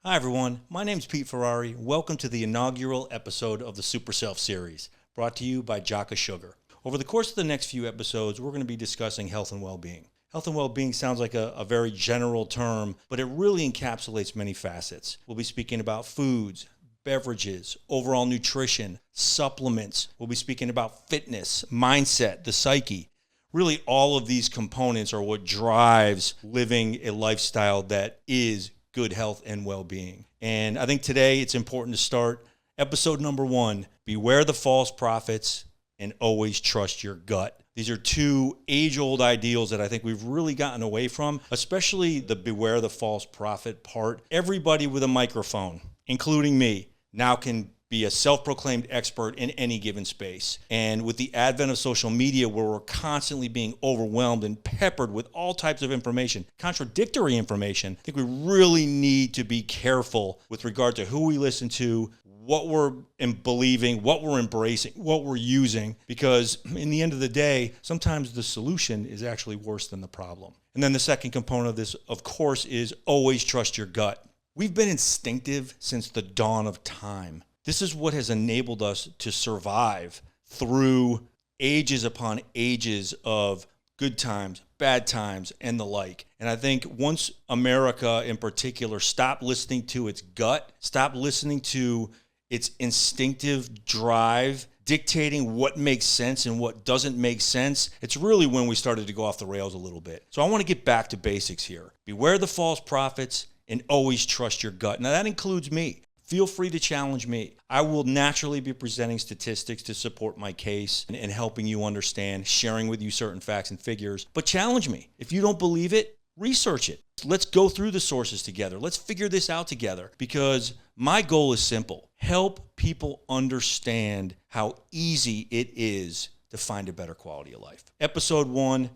Hi everyone, my name is Pete Ferrari. Welcome to the inaugural episode of the SuperSelf series, brought to you by Jaca Sugar. Over the course of the next few episodes, we're going to be discussing health and well-being. Health and well-being sounds like a very general term, but it really encapsulates many facets. We'll be speaking about foods, beverages, overall nutrition, supplements. We'll be speaking about fitness, mindset, the psyche. Really, all of these components are what drives living a lifestyle that is good health and well-being. And I think today it's important to start episode number 1, beware the false prophets and always trust your gut. These are two age-old ideals that I think we've really gotten away from, especially the beware the false prophet part. Everybody with a microphone, including me, now can be a self-proclaimed expert in any given space. And with the advent of social media, where we're constantly being overwhelmed and peppered with all types of information, contradictory information, I think we really need to be careful with regard to who we listen to, what we're believing, what we're embracing, what we're using, because in the end of the day, sometimes the solution is actually worse than the problem. And then the second component of this, of course, is always trust your gut. We've been instinctive since the dawn of time. This is what has enabled us to survive through ages upon ages of good times, bad times, and the like. And I think once America in particular stopped listening to its gut, stopped listening to its instinctive drive, dictating what makes sense and what doesn't make sense, it's really when we started to go off the rails a little bit. So I want to get back to basics here. Beware the false prophets and always trust your gut. Now that includes me. Feel free to challenge me. I will naturally be presenting statistics to support my case and helping you understand, sharing with you certain facts and figures. But challenge me. If you don't believe it, research it. Let's go through the sources together. Let's figure this out together, because my goal is simple. Help people understand how easy it is to find a better quality of life. Episode 1,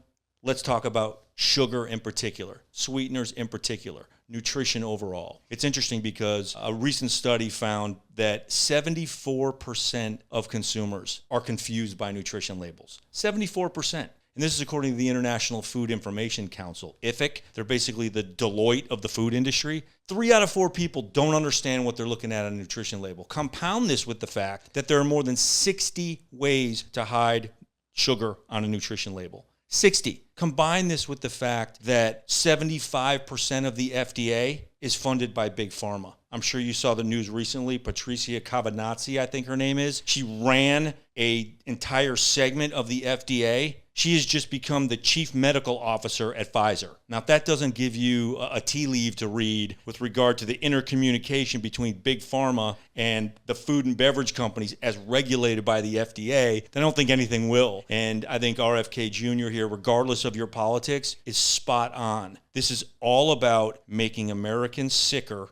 let's talk about sugar in particular, sweeteners in particular, nutrition overall. It's interesting because a recent study found that 74% of consumers are confused by nutrition labels. 74%. And this is according to the International Food Information Council, IFIC. They're basically the Deloitte of the food industry. 3 out of 4 people don't understand what they're looking at on a nutrition label. Compound this with the fact that there are more than 60 ways to hide sugar on a nutrition label. 60. Combine this with the fact that 75% of the FDA is funded by Big Pharma. I'm sure you saw the news recently. Patrizia Cavazzoni, I think her name is. She ran an entire segment of the FDA. She has just become the chief medical officer at Pfizer. Now, if that doesn't give you a tea leaf to read with regard to the intercommunication between Big Pharma and the food and beverage companies as regulated by the FDA, then I don't think anything will. And I think RFK Jr. here, regardless of your politics, is spot on. This is all about making Americans sicker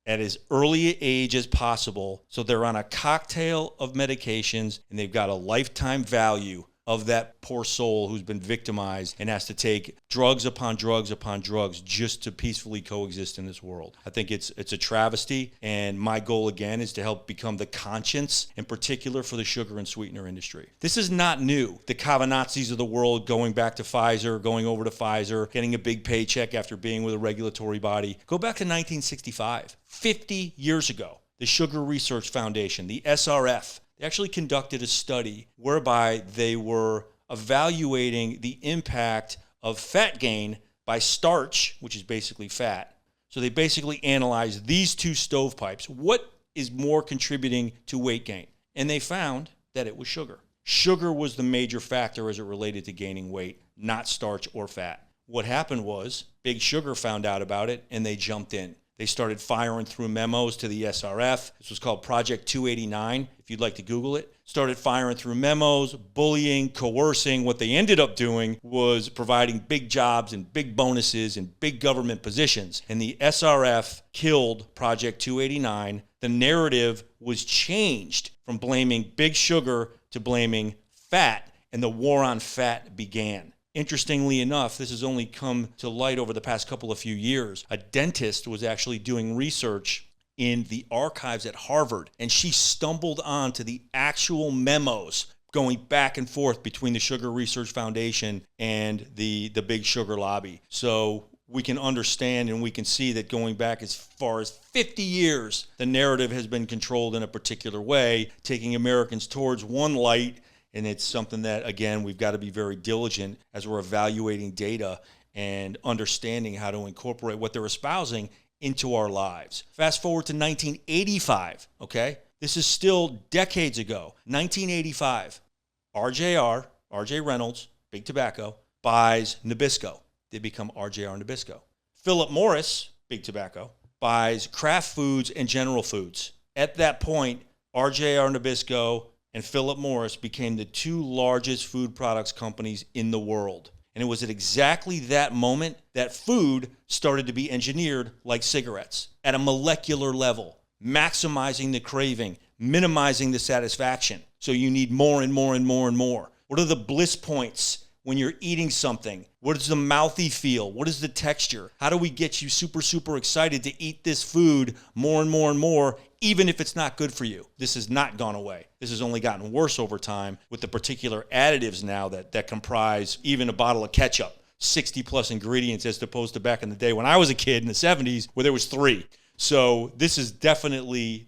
at as early an age as possible, so they're on a cocktail of medications and they've got a lifetime value of that poor soul who's been victimized and has to take drugs upon drugs upon drugs just to peacefully coexist in this world. I think it's a travesty, and my goal again is to help become the conscience, in particular for the sugar and sweetener industry. This is not new. The Cavazzoni's of the world going back to Pfizer, going over to Pfizer, getting a big paycheck after being with a regulatory body. Go back to 1965, 50 years ago. The Sugar Research Foundation, the SRF, they actually conducted a study whereby they were evaluating the impact of fat gain by starch, which is basically fat. So they basically analyzed these two stovepipes. What is more contributing to weight gain? And they found that it was sugar. Sugar was the major factor as it related to gaining weight, not starch or fat. What happened was Big Sugar found out about it and they jumped in. They started firing through memos to the SRF. This was called Project 289, if you'd like to Google it. Started firing through memos, bullying, coercing. What they ended up doing was providing big jobs and big bonuses and big government positions. And the SRF killed Project 289. The narrative was changed from blaming Big Sugar to blaming fat, and the war on fat began. Interestingly enough, this has only come to light over the past couple of few years. A dentist was actually doing research in the archives at Harvard, and she stumbled onto the actual memos going back and forth between the Sugar Research Foundation and the Big Sugar lobby. So we can understand and we can see that going back as far as 50 years, the narrative has been controlled in a particular way, taking Americans towards one light. And it's something that, again, we've got to be very diligent as we're evaluating data and understanding how to incorporate what they're espousing into our lives. Fast forward to 1985, okay? This is still decades ago. 1985, RJ Reynolds, Big Tobacco, buys Nabisco. They become RJR Nabisco. Philip Morris, Big Tobacco, buys Kraft Foods and General Foods. At that point, RJR Nabisco and Philip Morris became the two largest food products companies in the world. And it was at exactly that moment that food started to be engineered like cigarettes at a molecular level, maximizing the craving, minimizing the satisfaction. So you need more and more and more and more. What are the bliss points when you're eating something? What does the mouthy feel? What is the texture? How do we get you super, super excited to eat this food more and more and more, even if it's not good for you? This has not gone away. This has only gotten worse over time with the particular additives now that comprise even a bottle of ketchup, 60 plus ingredients, as opposed to back in the day when I was a kid in the 70s where there was 3. So this is definitely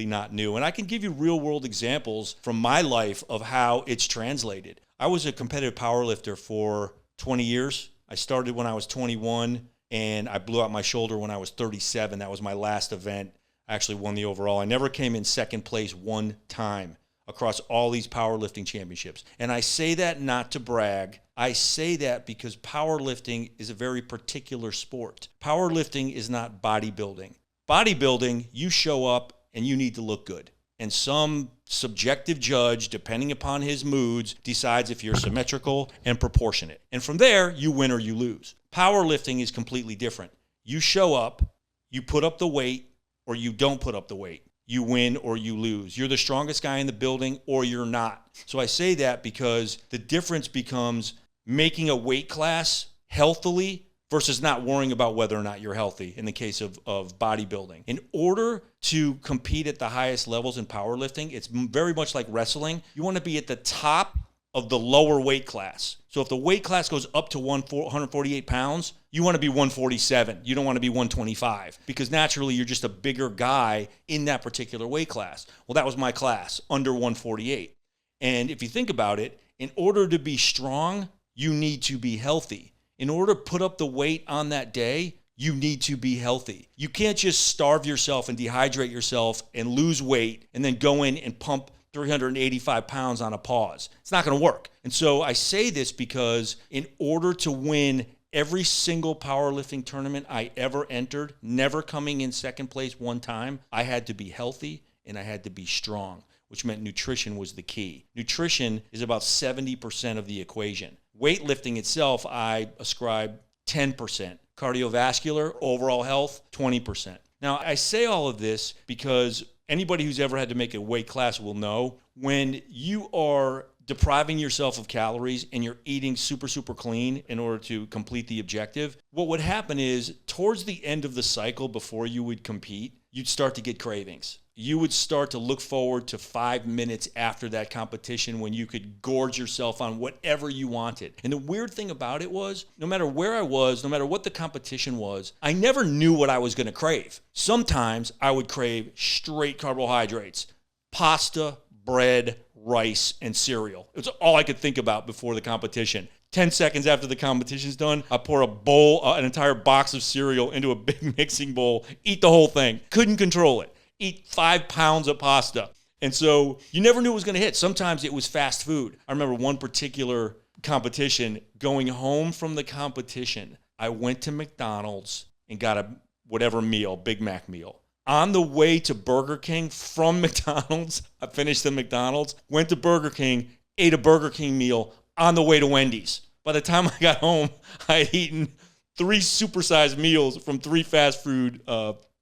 not new. And I can give you real world examples from my life of how it's translated. I was a competitive powerlifter for 20 years. I started when I was 21 and I blew out my shoulder when I was 37. That was my last event. I actually won the overall. I never came in second place one time across all these powerlifting championships. And I say that not to brag. I say that because powerlifting is a very particular sport. Powerlifting is not bodybuilding. Bodybuilding, you show up and you need to look good. And some subjective judge, depending upon his moods, decides if you're symmetrical and proportionate. And from there, you win or you lose. Powerlifting is completely different. You show up, you put up the weight, or you don't put up the weight. You win or you lose. You're the strongest guy in the building or you're not. So I say that because the difference becomes making a weight class healthily versus not worrying about whether or not you're healthy in the case of bodybuilding. In order to compete at the highest levels in powerlifting, it's very much like wrestling. You want to be at the top of the lower weight class. So if the weight class goes up to 148 pounds, you want to be 147. You don't want to be 125 because naturally you're just a bigger guy in that particular weight class. Well, that was my class, under 148. And if you think about it, in order to be strong, you need to be healthy. In order to put up the weight on that day, you need to be healthy. You can't just starve yourself and dehydrate yourself and lose weight and then go in and pump 385 pounds on a pause. It's not going to work. And so I say this because in order to win every single powerlifting tournament I ever entered, never coming in second place one time, I had to be healthy and I had to be strong, which meant nutrition was the key. Nutrition is about 70% of the equation. Weightlifting itself, I ascribe 10%. Cardiovascular, overall health, 20%. Now, I say all of this because anybody who's ever had to make a weight class will know when you are depriving yourself of calories and you're eating super, super clean in order to complete the objective, what would happen is towards the end of the cycle before you would compete, you'd start to get cravings. You would start to look forward to 5 minutes after that competition when you could gorge yourself on whatever you wanted. And the weird thing about it was, no matter where I was, no matter what the competition was, I never knew what I was going to crave. Sometimes I would crave straight carbohydrates, pasta, bread, rice, and cereal. It was all I could think about before the competition. 10 seconds after the competition's done, I pour a bowl, an entire box of cereal into a big mixing bowl, eat the whole thing. Couldn't control it. Eat 5 pounds of pasta. And so you never knew it was going to hit. Sometimes it was fast food. I remember one particular competition, going home from the competition, I went to McDonald's and got a whatever meal, Big Mac meal. On the way to Burger King from McDonald's, I finished the McDonald's, went to Burger King, ate a Burger King meal on the way to Wendy's. By the time I got home, I had eaten 3 supersized meals from 3 fast food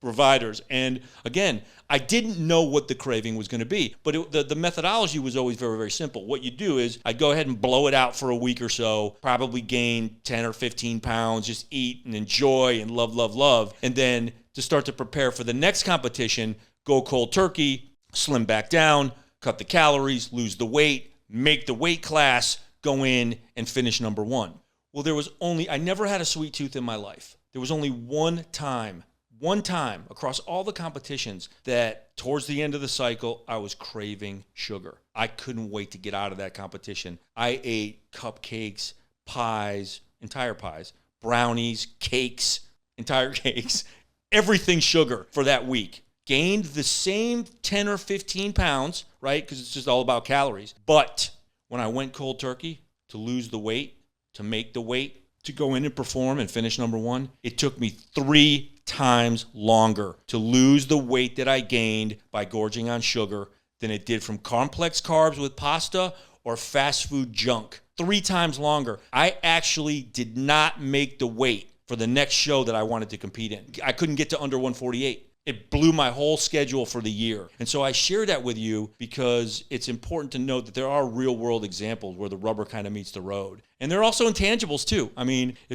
providers. And again, I didn't know what the craving was going to be, but the methodology was always very, very simple. What you do is I'd go ahead and blow it out for a week or so, probably gain 10 or 15 pounds, just eat and enjoy and love, love, love. And then to start to prepare for the next competition, go cold turkey, slim back down, cut the calories, lose the weight, make the weight class, go in and finish number 1. Well, I never had a sweet tooth in my life. There was only one time across all the competitions that towards the end of the cycle, I was craving sugar. I couldn't wait to get out of that competition. I ate cupcakes, pies, entire pies, brownies, cakes, entire cakes, everything sugar for that week. Gained the same 10 or 15 pounds, right? Because it's just all about calories. But when I went cold turkey to lose the weight, to make the weight, to go in and perform and finish number one, it took me 3 times longer to lose the weight that I gained by gorging on sugar than it did from complex carbs with pasta or fast food junk. 3 times longer. I actually did not make the weight for the next show that I wanted to compete in. I couldn't get to under 148. It blew my whole schedule for the year. And so I share that with you because it's important to note that there are real world examples where the rubber kind of meets the road. And there are also intangibles too. I mean, I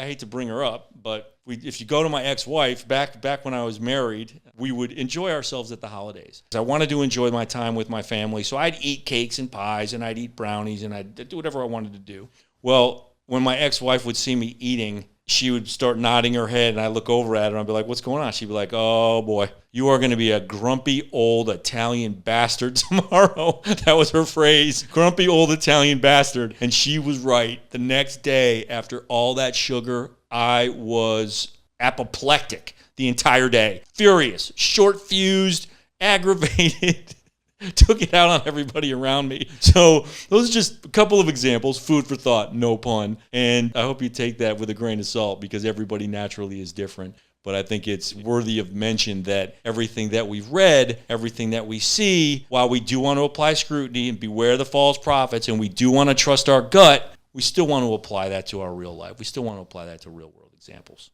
hate to bring her up, but if you go to my ex-wife, back when I was married, we would enjoy ourselves at the holidays. I wanted to enjoy my time with my family, so I'd eat cakes and pies, and I'd eat brownies, and I'd do whatever I wanted to do. Well, when my ex-wife would see me eating, she would start nodding her head, and I'd look over at her, and I'd be like, what's going on? She'd be like, oh, boy, you are going to be a grumpy old Italian bastard tomorrow. That was her phrase, grumpy old Italian bastard. And she was right. The next day, after all that sugar, I was apoplectic the entire day. Furious, short-fused, aggravated. Took it out on everybody around me. So those are just a couple of examples, food for thought, no pun. And I hope you take that with a grain of salt because everybody naturally is different. But I think it's worthy of mention that everything that we've read, everything that we see, while we do want to apply scrutiny and beware the false prophets, and we do want to trust our gut, we still want to apply that to our real life. We still want to apply that to real world examples.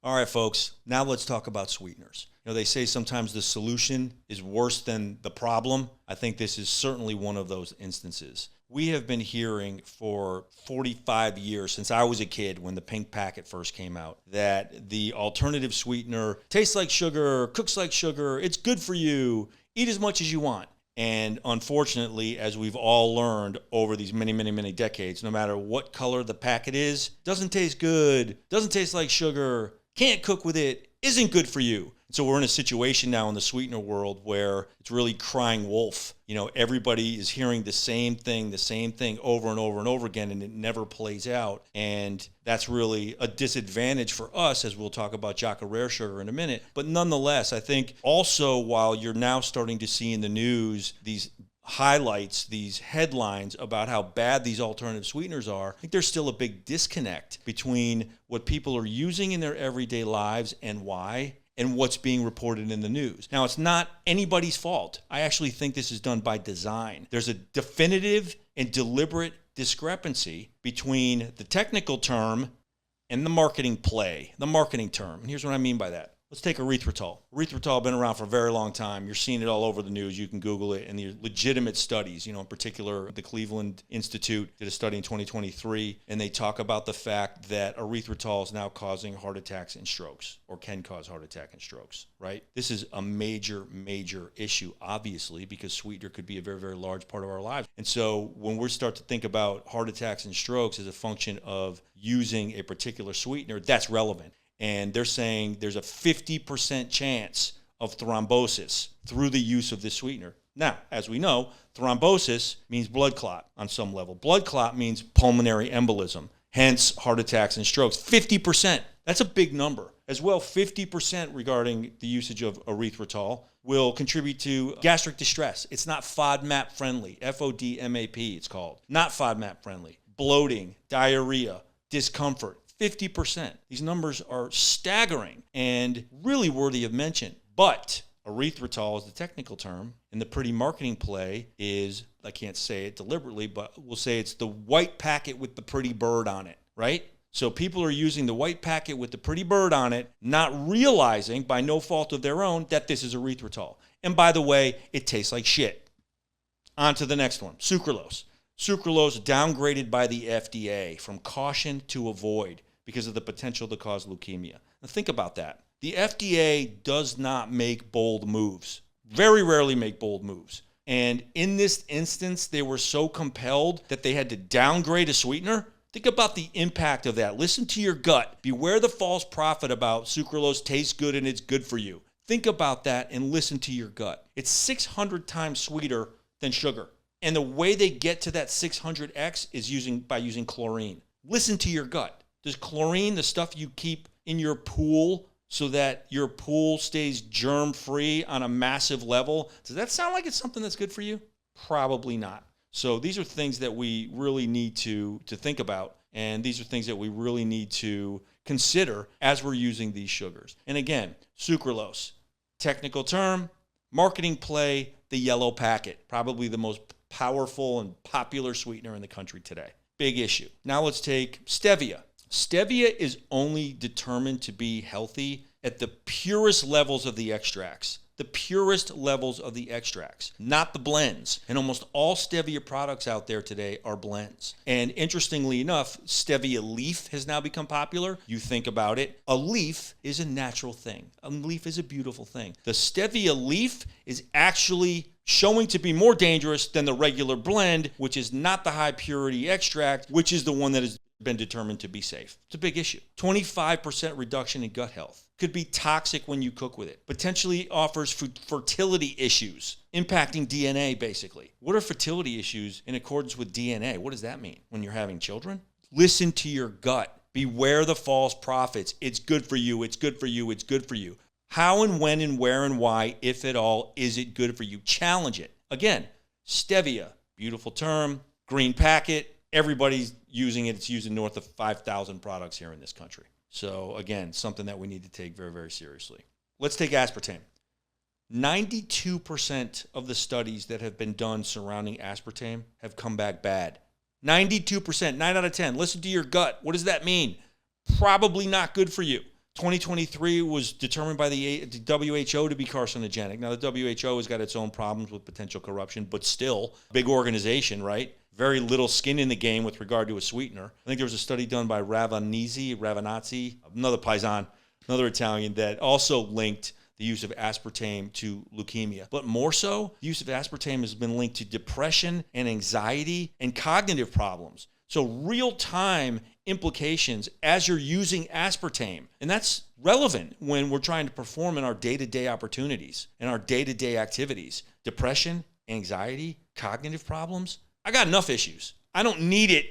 All right, folks, now let's talk about sweeteners. They say sometimes the solution is worse than the problem. I think this is certainly one of those instances. We have been hearing for 45 years, since I was a kid when the pink packet first came out, that the alternative sweetener tastes like sugar, cooks like sugar, it's good for you, eat as much as you want. And unfortunately, as we've all learned over these many, many, many decades, no matter what color the packet is, doesn't taste good, doesn't taste like sugar, can't cook with it, isn't good for you. So we're in a situation now in the sweetener world where it's really crying wolf. Everybody is hearing the same thing over and over and over again, and it never plays out. And that's really a disadvantage for us, as we'll talk about Jaca rare sugar in a minute. But nonetheless, I think also while you're now starting to see in the news these highlights, these headlines about how bad these alternative sweeteners are, I think there's still a big disconnect between what people are using in their everyday lives and why, and what's being reported in the news. Now, it's not anybody's fault. I actually think this is done by design. There's a definitive and deliberate discrepancy between the technical term and the marketing play, the marketing term. And here's what I mean by that. Let's take erythritol. Erythritol been around for a very long time. You're seeing it all over the news. You can Google it. And the legitimate studies, in particular, the Cleveland Institute did a study in 2023, and they talk about the fact that erythritol is now causing heart attacks and strokes, or can cause heart attack and strokes, right? This is a major, major issue, obviously, because sweetener could be a very, very large part of our lives. And so when we start to think about heart attacks and strokes as a function of using a particular sweetener, that's relevant. And they're saying there's a 50% chance of thrombosis through the use of this sweetener. Now, as we know, thrombosis means blood clot on some level. Blood clot means pulmonary embolism, hence heart attacks and strokes. 50%, that's a big number. As well, 50% regarding the usage of erythritol will contribute to gastric distress. It's not FODMAP friendly, FODMAP it's called. Not FODMAP friendly. Bloating, diarrhea, discomfort. 50%. These numbers are staggering and really worthy of mention. But erythritol is the technical term, and the pretty marketing play is, I can't say it deliberately, but we'll say it's the white packet with the pretty bird on it, right? So people are using the white packet with the pretty bird on it, not realizing by no fault of their own that this is erythritol. And by the way, it tastes like shit. On to the next one, sucralose. Sucralose downgraded by the FDA from caution to avoid, because of the potential to cause leukemia. Now think about that. The FDA does not make bold moves, very rarely make bold moves. And in this instance, they were so compelled that they had to downgrade a sweetener Think about the impact of that. Listen to your gut. Beware the false prophet about sucralose tastes good and it's good for you. Think about that and listen to your gut. It's 600 times sweeter than sugar. And the way they get to that 600x is by using chlorine. Listen to your gut. Does chlorine, the stuff you keep in your pool so that your pool stays germ-free on a massive level, does that sound like it's something that's good for you? Probably not. So these are things that we really need to think about, and these are things that we really need to consider as we're using these sugars. And again, sucralose, technical term, marketing play, the yellow packet, probably the most powerful and popular sweetener in the country today. Big issue. Now let's take stevia. Stevia is only determined to be healthy at the purest levels of the extracts. The purest levels of the extracts, not the blends. And almost all stevia products out there today are blends. And interestingly enough, stevia leaf has now become popular. You think about it, a leaf is a natural thing. A leaf is a beautiful thing. The stevia leaf is actually showing to be more dangerous than the regular blend, which is not the high purity extract, which is the one that has been determined to be safe. It's a big issue. 25% reduction in gut health. Could be toxic when you cook with it. Potentially offers fertility issues, impacting DNA basically. What are fertility issues in accordance with DNA? What does that mean when you're having children? Listen to your gut. Beware the false prophets. It's good for you. It's good for you. It's good for you. How and when and where and why, if at all, is it good for you? Challenge it. Again, stevia, beautiful term, green packet. Everybody's using it. It's used in north of 5,000 products here in this country. So again, something that we need to take very, very seriously. Let's take aspartame. 92% of the studies that have been done surrounding aspartame have come back bad. 92%, 9 out of 10. Listen to your gut. What does that mean? Probably not good for you. 2023 was determined by the WHO to be carcinogenic. Now, the WHO has got its own problems with potential corruption, but still, big organization, right? Very little skin in the game with regard to a sweetener. I think there was a study done by Ravanazzi, another Paisan, another Italian, that also linked the use of aspartame to leukemia. But more so, the use of aspartame has been linked to depression and anxiety and cognitive problems. So real-time implications as you're using aspartame. And that's relevant when we're trying to perform in our day-to-day opportunities and our day-to-day activities. Depression, anxiety, cognitive problems. I got enough issues. I don't need it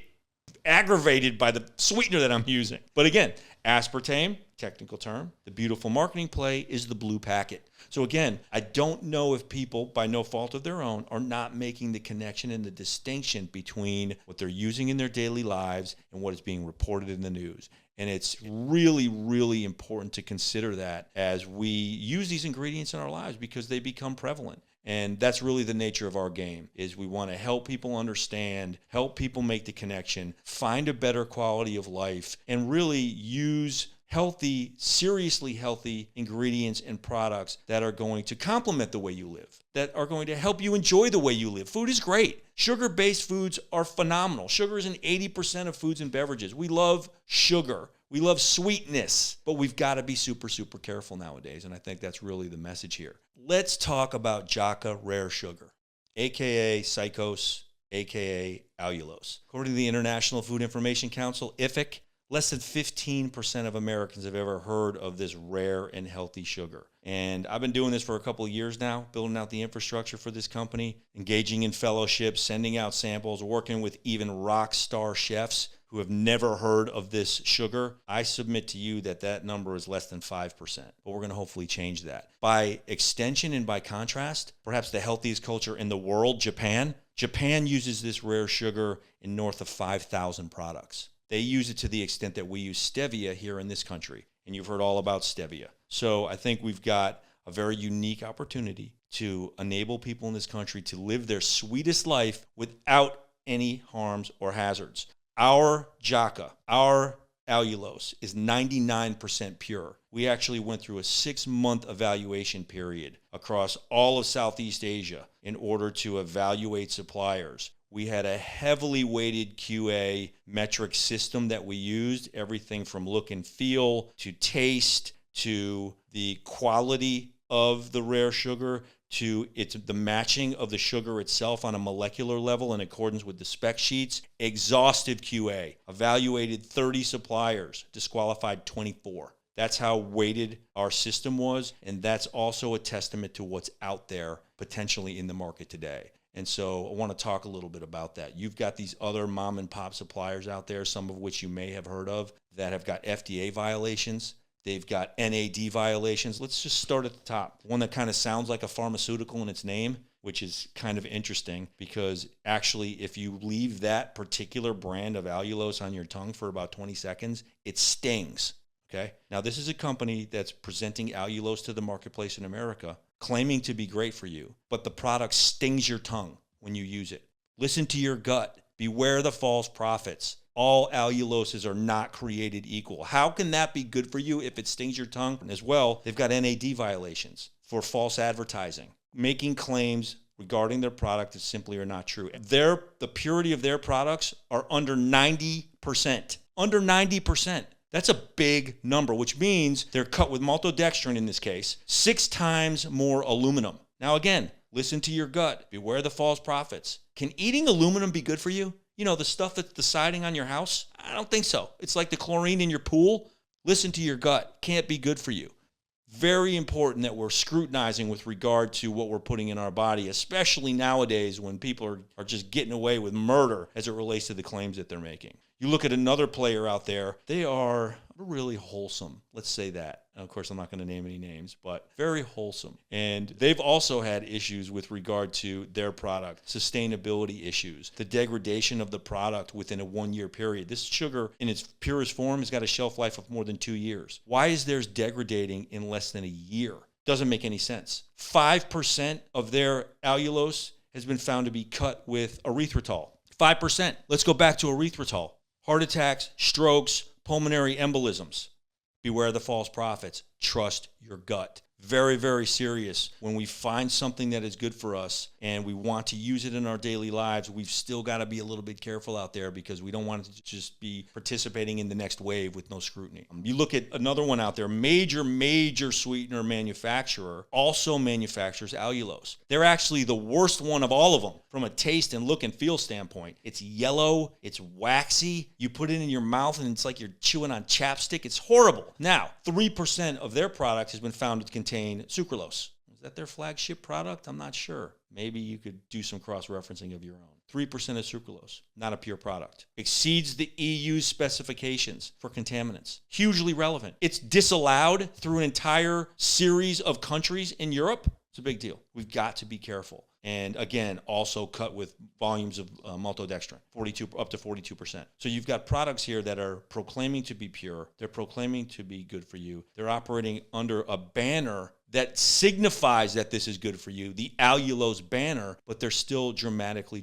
aggravated by the sweetener that I'm using. But again, aspartame, technical term, the beautiful marketing play is the blue packet. So again, I don't know if people, by no fault of their own, are not making the connection and the distinction between what they're using in their daily lives and what is being reported in the news. And it's really, really important to consider that as we use these ingredients in our lives because they become prevalent. And that's really the nature of our game, is we want to help people understand, help people make the connection, find a better quality of life, and really use healthy, seriously healthy ingredients and products that are going to complement the way you live, that are going to help you enjoy the way you live. Food is great. Sugar-based foods are phenomenal. Sugar is in 80% of foods and beverages. We love sugar. We love sweetness, but we've got to be super, super careful nowadays, and I think that's really the message here. Let's talk about Jaca rare sugar, aka Psychose, aka Allulose. According to the International Food Information Council, IFIC, less than 15% of Americans have ever heard of this rare and healthy sugar. And I've been doing this for a couple of years now, building out the infrastructure for this company, engaging in fellowships, sending out samples, working with even rock star chefs who have never heard of this sugar. I submit to you that that number is less than 5%, but we're going to hopefully change that. By extension and by contrast, perhaps the healthiest culture in the world, Japan uses this rare sugar in north of 5,000 products. They use it to the extent that we use stevia here in this country, and you've heard all about stevia. So I think we've got a very unique opportunity to enable people in this country to live their sweetest life without any harms or hazards. Our Jaca, our allulose, is 99% pure. We actually went through a 6-month evaluation period across all of Southeast Asia in order to evaluate suppliers. We had a heavily weighted QA metric system that we used, everything from look and feel to taste to the quality of the rare sugar to the matching of the sugar itself on a molecular level in accordance with the spec sheets. Exhaustive QA, evaluated 30 suppliers, disqualified 24. That's how weighted our system was, and that's also a testament to what's out there potentially in the market today. And so I want to talk a little bit about that. You've got these other mom and pop suppliers out there, some of which you may have heard of, that have got FDA violations. They've got NAD violations. Let's just start at the top. One that kind of sounds like a pharmaceutical in its name, which is kind of interesting because actually if you leave that particular brand of allulose on your tongue for about 20 seconds, it stings. Okay. Now, this is a company that's presenting allulose to the marketplace in America, claiming to be great for you, but the product stings your tongue when you use it. Listen to your gut. Beware the false prophets. All alluloses are not created equal. How can that be good for you if it stings your tongue? As well, they've got NAD violations for false advertising, making claims regarding their product that simply are not true. The purity of their products are under 90%. Under 90%. That's a big number, which means they're cut with maltodextrin in this case, 6 times more aluminum. Now again, listen to your gut. Beware the false prophets. Can eating aluminum be good for you? You know, the stuff that's the siding on your house? I don't think so. It's like the chlorine in your pool. Listen to your gut. Can't be good for you. Very important that we're scrutinizing with regard to what we're putting in our body, especially nowadays when people are just getting away with murder as it relates to the claims that they're making. You look at another player out there, they are really wholesome. Let's say that. And of course, I'm not going to name any names, but very wholesome. And they've also had issues with regard to their product, sustainability issues, the degradation of the product within a 1-year period. This sugar in its purest form has got a shelf life of more than 2 years. Why is theirs degrading in less than a year? Doesn't make any sense. 5% of their allulose has been found to be cut with erythritol. 5%. Let's go back to erythritol. Heart attacks, strokes, pulmonary embolisms. Beware the false prophets. Trust your gut. Very, very serious. When we find something that is good for us and we want to use it in our daily lives, we've still got to be a little bit careful out there because we don't want to just be participating in the next wave with no scrutiny. You look at another one out there, major sweetener manufacturer also manufactures allulose. They're actually the worst one of all of them from a taste and look and feel standpoint. It's yellow, it's waxy. You put it in your mouth and it's like you're chewing on chapstick. It's horrible. Now, 3% of their product has been found to contain sucralose. Is that their flagship product? I'm not sure. Maybe you could do some cross-referencing of your own. 3% of sucralose, not a pure product. Exceeds the EU specifications for contaminants. Hugely relevant. It's disallowed through an entire series of countries in Europe. It's a big deal. We've got to be careful. And again, also cut with volumes of maltodextrin, up to 42%. So you've got products here that are proclaiming to be pure. They're proclaiming to be good for you. They're operating under a banner that signifies that this is good for you, the allulose banner, but they're still dramatically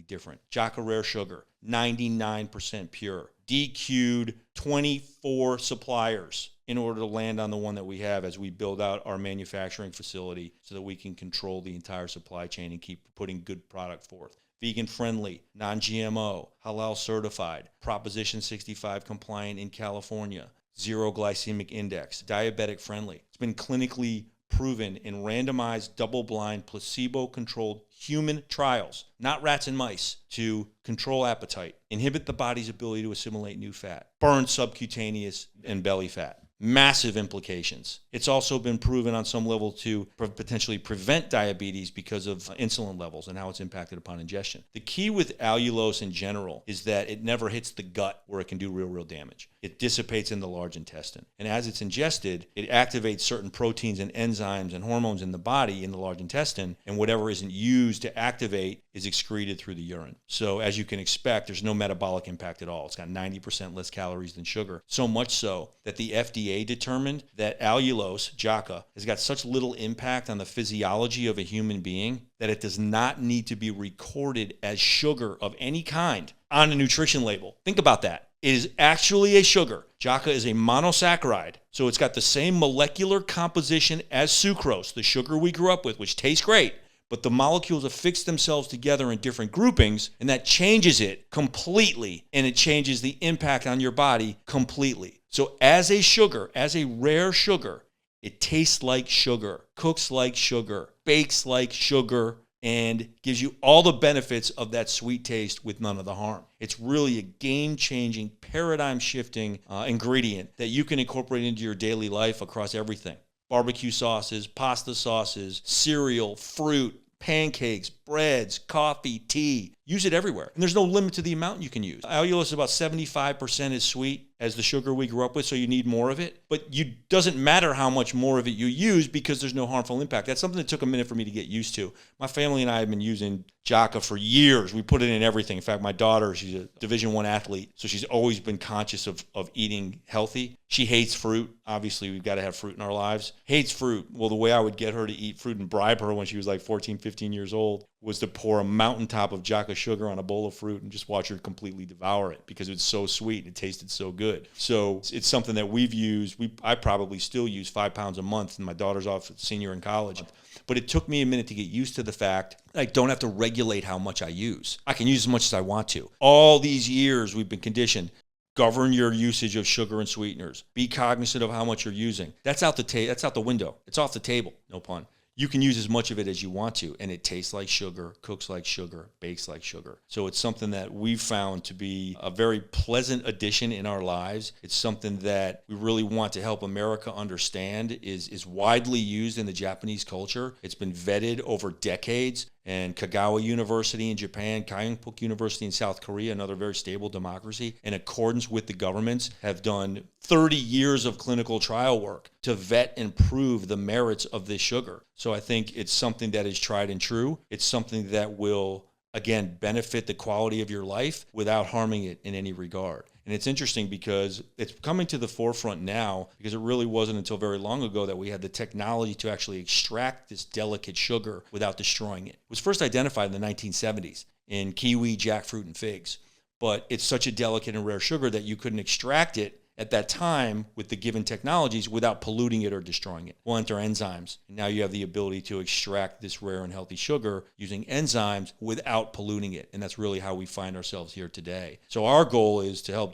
different. Jaca rare sugar, 99% pure. DQ'd 24 suppliers in order to land on the one that we have as we build out our manufacturing facility so that we can control the entire supply chain and keep putting good product forth. Vegan friendly, non-GMO, halal certified, Proposition 65 compliant in California, 0 glycemic index, diabetic friendly. It's been clinically proven in randomized, double-blind, placebo-controlled human trials, not rats and mice, to control appetite, inhibit the body's ability to assimilate new fat, burn subcutaneous and belly fat. Massive implications. It's also been proven on some level to potentially prevent diabetes because of insulin levels and how it's impacted upon ingestion. The key with allulose in general is that it never hits the gut where it can do real damage. It dissipates in the large intestine. And as it's ingested, it activates certain proteins and enzymes and hormones in the body in the large intestine, and whatever isn't used to activate is excreted through the urine. So as you can expect, there's no metabolic impact at all. It's got 90% less calories than sugar. So much so that the FDA determined that allulose, Jaca, has got such little impact on the physiology of a human being that it does not need to be recorded as sugar of any kind on a nutrition label. Think about that. It is actually a sugar. Jaca is a monosaccharide, so it's got the same molecular composition as sucrose, the sugar we grew up with, which tastes great, but the molecules affix themselves together in different groupings, and that changes it completely, and it changes the impact on your body completely. So as a sugar, as a rare sugar, it tastes like sugar, cooks like sugar. bakes like sugar, and gives you all the benefits of that sweet taste with none of the harm. It's really a game-changing, paradigm-shifting ingredient that you can incorporate into your daily life across everything. Barbecue sauces, pasta sauces, cereal, fruit, pancakes, breads, coffee, tea. Use it everywhere. And there's no limit to the amount you can use. Allulose is about 75% as sweet as the sugar we grew up with, so you need more of it. But it doesn't matter how much more of it you use because there's no harmful impact. That's something that took a minute for me to get used to. My family and I have been using Jaca for years. We put it in everything. In fact, my daughter, she's a Division I athlete, so she's always been conscious of eating healthy. She hates fruit. Obviously, we've got to have fruit in our lives. Hates fruit. Well, the way I would get her to eat fruit and bribe her when she was like 14, 15 years old was to pour a mountaintop of Jaca sugar on a bowl of fruit and just watch her completely devour it because it's so sweet and it tasted so good. So it's something that we've used. I probably still use 5 pounds a month, and my daughter's off senior in college. But it took me a minute to get used to the fact that I don't have to regulate how much I use. I can use as much as I want to. All these years we've been conditioned. Govern your usage of sugar and sweeteners. Be cognizant of how much you're using. That's out the window. It's off the table, no pun. You can use as much of it as you want to, and it tastes like sugar, cooks like sugar, bakes like sugar. So it's something that we've found to be a very pleasant addition in our lives. It's something that we really want to help America understand is widely used in the Japanese culture. It's been vetted over decades. And Kagawa University in Japan, Kyungpook University in South Korea, another very stable democracy, in accordance with the governments, have done 30 years of clinical trial work to vet and prove the merits of this sugar. So I think it's something that is tried and true. It's something that will, again, benefit the quality of your life without harming it in any regard. And it's interesting because it's coming to the forefront now because it really wasn't until very long ago that we had the technology to actually extract this delicate sugar without destroying it. It was first identified in the 1970s in kiwi, jackfruit, and figs. But it's such a delicate and rare sugar that you couldn't extract it at that time with the given technologies without polluting it or destroying it. We'll enter enzymes. And now you have the ability to extract this rare and healthy sugar using enzymes without polluting it. And that's really how we find ourselves here today. So our goal is to help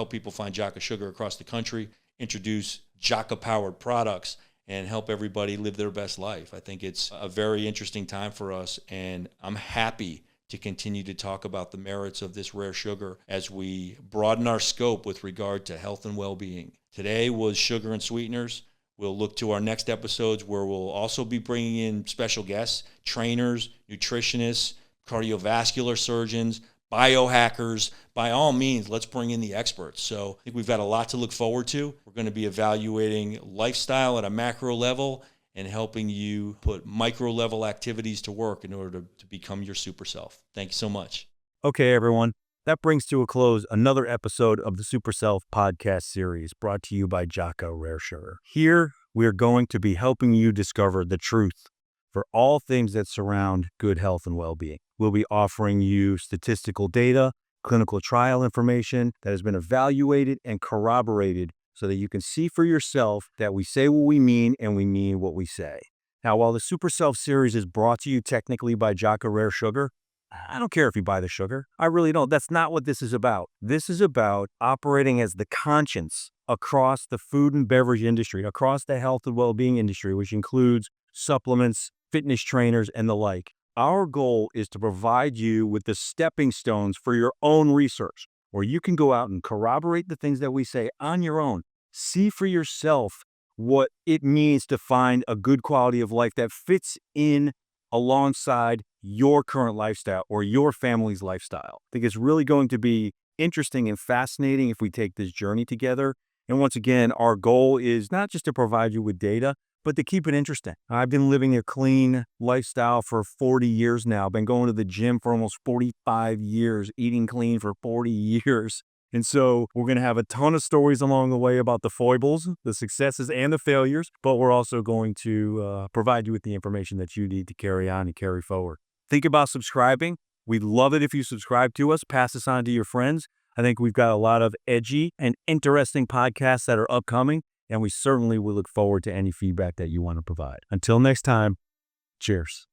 people find Jaca sugar across the country, introduce Jaca-powered products, and help everybody live their best life. I think it's a very interesting time for us, and I'm happy to continue to talk about the merits of this rare sugar as we broaden our scope with regard to health and well-being. Today was sugar and sweeteners. We'll look to our next episodes where we'll also be bringing in special guests, trainers, nutritionists, cardiovascular surgeons, biohackers. By all means, let's bring in the experts. So I think we've got a lot to look forward to. We're going to be evaluating lifestyle at a macro level and helping you put micro-level activities to work in order to become your super self. Thank you so much. Okay, everyone. That brings to a close another episode of the SuperSelf Podcast series brought to you by Jaca Rare Sugar. Here, we are going to be helping you discover the truth for all things that surround good health and well-being. We'll be offering you statistical data, clinical trial information that has been evaluated and corroborated so that you can see for yourself that we say what we mean and we mean what we say. Now, while the SuperSelf series is brought to you technically by Jaca Rare Sugar, I don't care if you buy the sugar. I really don't. That's not what this is about. This is about operating as the conscience across the food and beverage industry, across the health and well-being industry, which includes supplements, fitness trainers, and the like. Our goal is to provide you with the stepping stones for your own research, where you can go out and corroborate the things that we say on your own. See for yourself what it means to find a good quality of life that fits in alongside your current lifestyle or your family's lifestyle. I think it's really going to be interesting and fascinating if we take this journey together. And once again, our goal is not just to provide you with data, but to keep it interesting. I've been living a clean lifestyle for 40 years now. I've been going to the gym for almost 45 years, eating clean for 40 years. And so we're going to have a ton of stories along the way about the foibles, the successes, and the failures, but we're also going to provide you with the information that you need to carry on and carry forward. Think about subscribing. We'd love it if you subscribe to us, pass this on to your friends. I think we've got a lot of edgy and interesting podcasts that are upcoming, and we certainly will look forward to any feedback that you want to provide. Until next time, cheers.